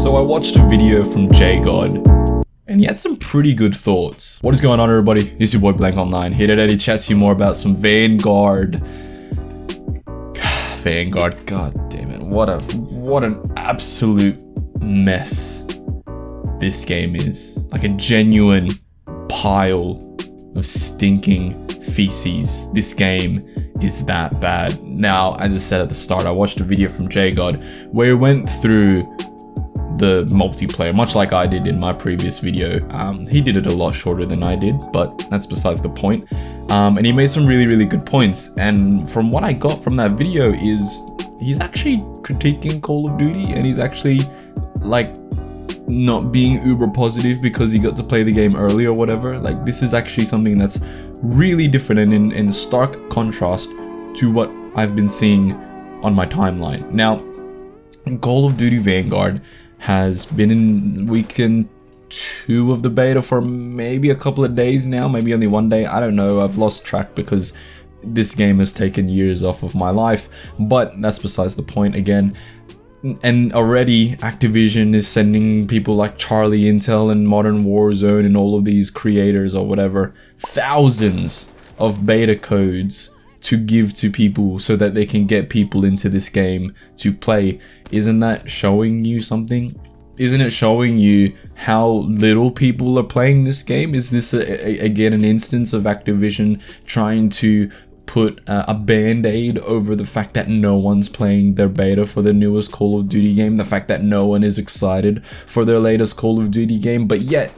So I watched a video from COD, and he had some pretty good thoughts. What is going on, everybody? It's your boy BlancOnline here today to chat to you more about some Vanguard. Vanguard, god damn it, what an absolute mess this game is. Like a genuine pile of stinking feces. This game is that bad. Now, as I said at the start, I watched a video from COD where he went through the multiplayer, much like I did in my previous video. He did it a lot shorter than I did, but that's besides the point. And he made some really good points, and from what I got from that video is he's actually critiquing Call of Duty, and he's actually like not being uber positive because he got to play the game early or whatever. Like, this is actually something that's really different and in stark contrast to what I've been seeing on my timeline. Now, Call of Duty Vanguard has been in weekend 2 of the beta for maybe a couple of days now, maybe only 1 day, I don't know, I've lost track because this game has taken years off of my life, but that's besides the point again. And already Activision is sending people like Charlie Intel and Modern Warzone and all of these creators or whatever thousands of beta codes to give to people so that they can get people into this game to play. Isn't that showing you something? Isn't it showing you how little people are playing this game? Is this again an instance of Activision trying to put a band-aid over the fact that no one's playing their beta for the newest Call of Duty game, the fact that no one is excited for their latest Call of Duty game, but yet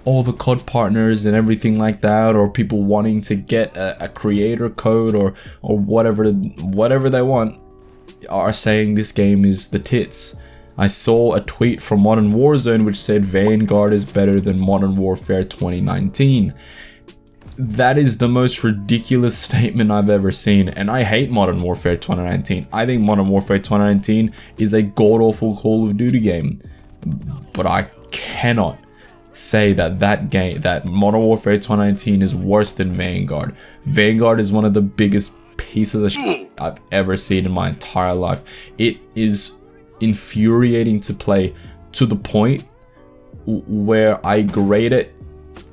all the COD partners and everything like that, or people wanting to get a creator code or whatever they want, are saying this game is the tits. I saw a tweet from Modern Warzone which said Vanguard is better than Modern Warfare 2019. That is the most ridiculous statement I've ever seen, and I hate Modern Warfare 2019. I think Modern Warfare 2019 is a god-awful Call of Duty game, but I cannot say that Modern Warfare 2019 is worse than Vanguard. Vanguard is one of the biggest pieces of shit I've ever seen in my entire life. It is infuriating to play to the point where I grade it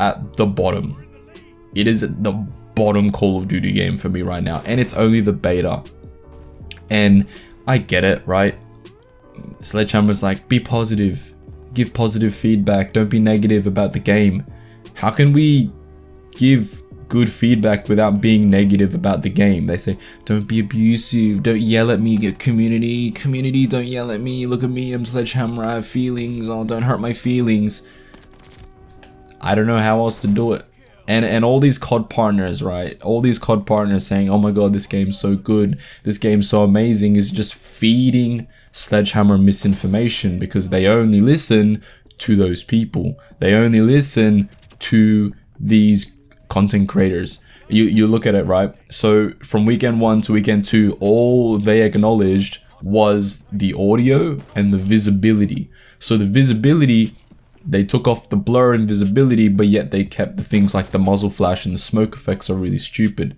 at the bottom. It is at the bottom Call of Duty game for me right now, and it's only the beta. And I get it, right? Sledgehammer's like, be positive. Give positive feedback, don't be negative about the game. How can we give good feedback without being negative about the game? They say, don't be abusive, don't yell at me, community, don't yell at me, look at me, I'm Sledgehammer, I have feelings, oh, don't hurt my feelings. I don't know how else to do it. And all these COD partners, right? All these COD partners saying, oh my god, this game's so good, this game's so amazing, is just feeding Sledgehammer misinformation because they only listen to those people. They only listen to these content creators. You look at it, right? So from weekend 1 to weekend 2, all they acknowledged was the audio and the visibility. So the visibility, they took off the blur and visibility, but yet they kept the things like the muzzle flash and the smoke effects are really stupid.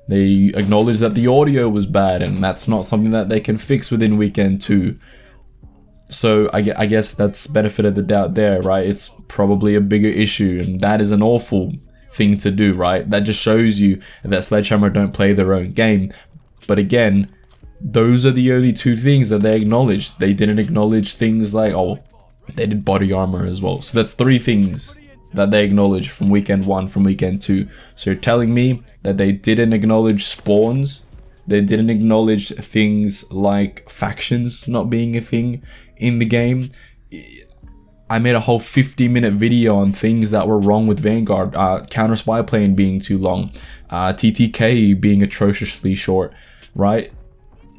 They acknowledged that the audio was bad, and that's not something that they can fix within weekend 2. So I guess that's benefit of the doubt there, right? It's probably a bigger issue, and that is an awful thing to do, right? That just shows you that Sledgehammer don't play their own game. But again, those are the only 2 things that they acknowledged. They didn't acknowledge things like, oh, they did body armor as well. So that's 3 things that they acknowledged from weekend 1, from weekend 2. So you're telling me that they didn't acknowledge spawns, they didn't acknowledge things like factions not being a thing in the game. I made a whole 50-minute video on things that were wrong with Vanguard. Counter spy plane being too long, TTK being atrociously short, right?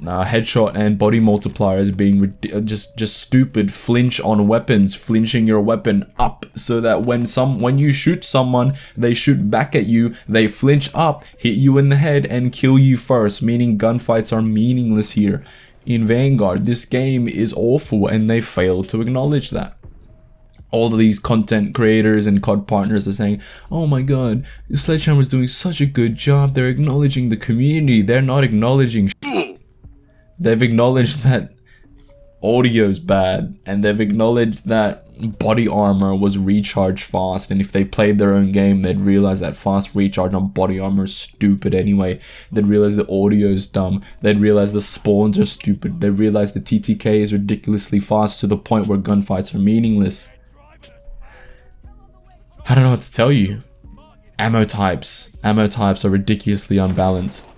Headshot and body multipliers being just stupid. Flinch on weapons, flinching your weapon up so that when you shoot someone, they shoot back at you, they flinch up, hit you in the head and kill you first, meaning gunfights are meaningless here in Vanguard. This game is awful, and they failed to acknowledge that. All of these content creators and COD partners are saying, oh my god, Sledgehammer's doing such a good job, they're acknowledging the community. They're not acknowledging shit. They've acknowledged that audio's bad, and they've acknowledged that body armor was recharged fast, and if they played their own game, they'd realize that fast recharge on body armor is stupid anyway. They'd realize the audio's dumb. They'd realize the spawns are stupid. They'd realize the TTK is ridiculously fast to the point where gunfights are meaningless. I don't know what to tell you. Ammo types are ridiculously unbalanced.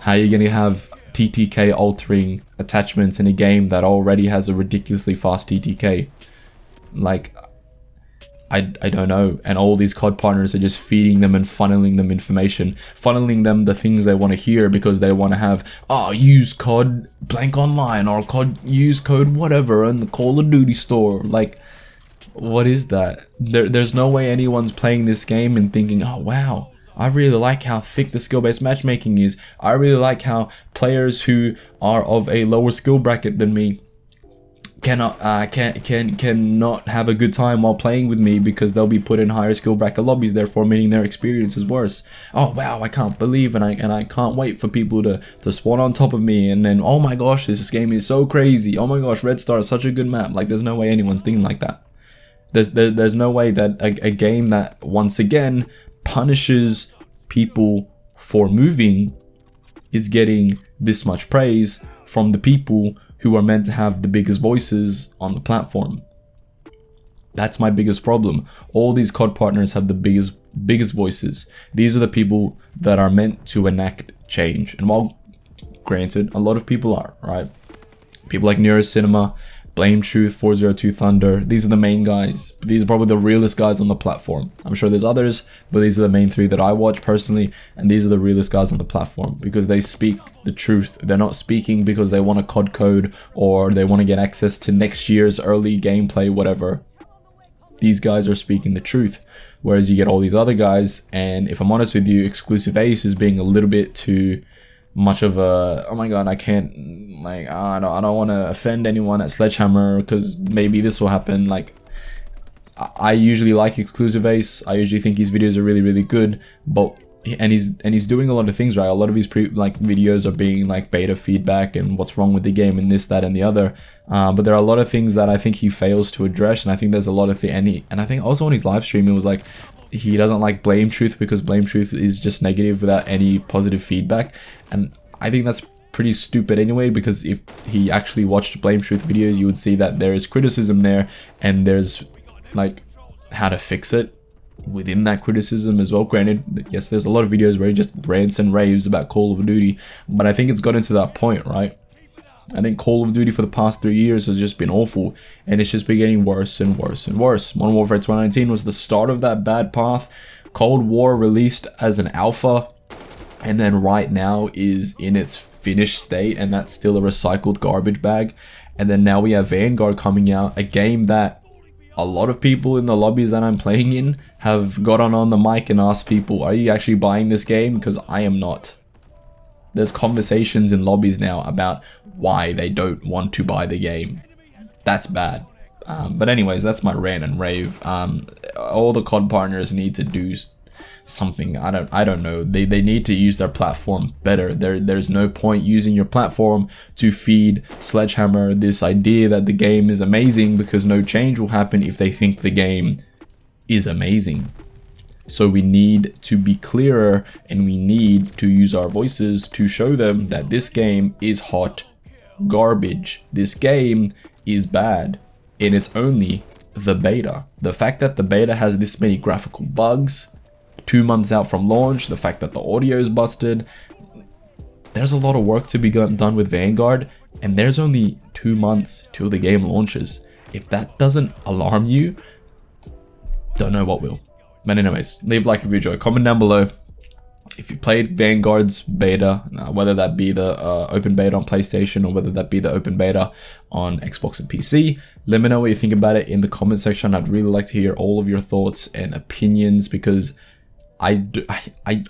How are you going to have TTK altering attachments in a game that already has a ridiculously fast TTK? Like, I don't know. And all these COD partners are just feeding them and funneling them information, funneling them the things they want to hear because they want to have, use COD BlancOnline or use code whatever in the Call of Duty store. Like, what is that? There's no way anyone's playing this game and thinking, oh wow, I really like how thick the skill-based matchmaking is. I really like how players who are of a lower skill bracket than me cannot have a good time while playing with me because they'll be put in higher skill bracket lobbies, therefore meaning their experience is worse. Oh wow, I can't believe and I can't wait for people to spawn on top of me, and then oh my gosh, this game is so crazy. Oh my gosh, Red Star is such a good map. Like, there's no way anyone's thinking like that. There's no way that a game that once again punishes people for moving is getting this much praise from the people who are meant to have the biggest voices on the platform. That's my biggest problem. All these COD partners have the biggest voices. These are the people that are meant to enact change. And while granted, a lot of people are, right? People like Nero Cinema, Blame Truth, 402 Thunder, these are the main guys. These are probably the realest guys on the platform. I'm sure there's others, but these are the main three that I watch personally, and these are the realest guys on the platform because they speak the truth. They're not speaking because they want a COD code or they want to get access to next year's early gameplay, whatever. These guys are speaking the truth, whereas you get all these other guys, and if I'm honest with you, Exclusive Ace is being a little bit too much of a, oh my god, I can't, like, I don't want to offend anyone at Sledgehammer because maybe this will happen. Like, I usually like Exclusive Ace. I usually think his videos are really, really good, but and he's doing a lot of things right. A lot of his videos are being like beta feedback and what's wrong with the game and this, that, and the other. But there are a lot of things that I think he fails to address, and I think there's a lot of and I think also on his live stream it was like he doesn't like Blame Truth because Blame Truth is just negative without any positive feedback, and I think that's pretty stupid anyway, because if he actually watched Blame Truth videos, you would see that there is criticism there and there's like how to fix it within that criticism as well. Granted, yes, there's a lot of videos where he just rants and raves about Call of Duty, but I think it's gotten to that point, right? I think Call of Duty for the past 3 years has just been awful, and it's just been getting worse and worse and worse. Modern Warfare 2019 was the start of that bad path. Cold War released as an alpha, and then right now is in its finished state, and that's still a recycled garbage bag. And then now we have Vanguard coming out, a game that a lot of people in the lobbies that I'm playing in have gotten on the mic and asked people, are you actually buying this game? Because I am not. There's conversations in lobbies now about why they don't want to buy the game. That's bad. But anyways, that's my rant and rave. All the COD partners need to do something. I don't know. They need to use their platform better. There's no point using your platform to feed Sledgehammer this idea that the game is amazing, because no change will happen if they think the game is amazing. So we need to be clearer, and we need to use our voices to show them that this game is hot garbage. This game is bad, and it's only the beta. The fact that the beta has this many graphical bugs, 2 months out from launch, the fact that the audio is busted, there's a lot of work to be done with Vanguard, and there's only 2 months till the game launches. If that doesn't alarm you, don't know what will. But anyways, leave a like if you enjoy, comment down below if you played Vanguard's beta, whether that be the open beta on PlayStation or whether that be the open beta on Xbox and PC. Let me know what you think about it in the comment section. I'd really like to hear all of your thoughts and opinions, because I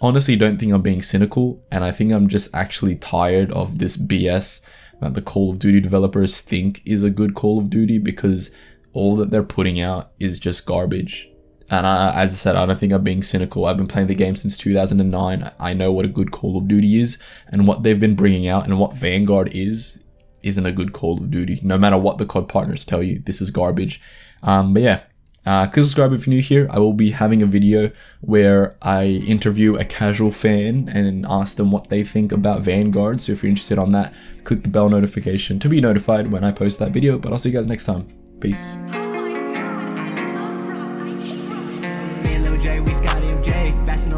honestly don't think I'm being cynical, and I think I'm just actually tired of this BS that the Call of Duty developers think is a good Call of Duty, because all that they're putting out is just garbage. And as I said, I don't think I'm being cynical. I've been playing the game since 2009. I know what a good Call of Duty is, and what they've been bringing out and what Vanguard is isn't a good Call of Duty. No matter what the COD partners tell you, this is garbage. But yeah, click subscribe if you're new here. I will be having a video where I interview a casual fan and ask them what they think about Vanguard. So if you're interested on that, click the bell notification to be notified when I post that video. But I'll see you guys next time. Peace.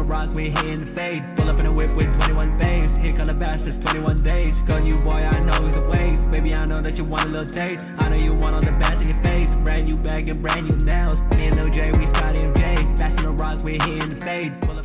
Rock, we hitting the fade. Pull up in a whip with 21 bays. Here come the bastards, 21 days. Got you, boy, I know he's a waste. Baby, I know that you want a little taste. I know you want all the bass in your face. Brand new bag and brand new nails. Me and Lil J, we Scotty MJ. Passing the rock, we hitting the fade. Pull up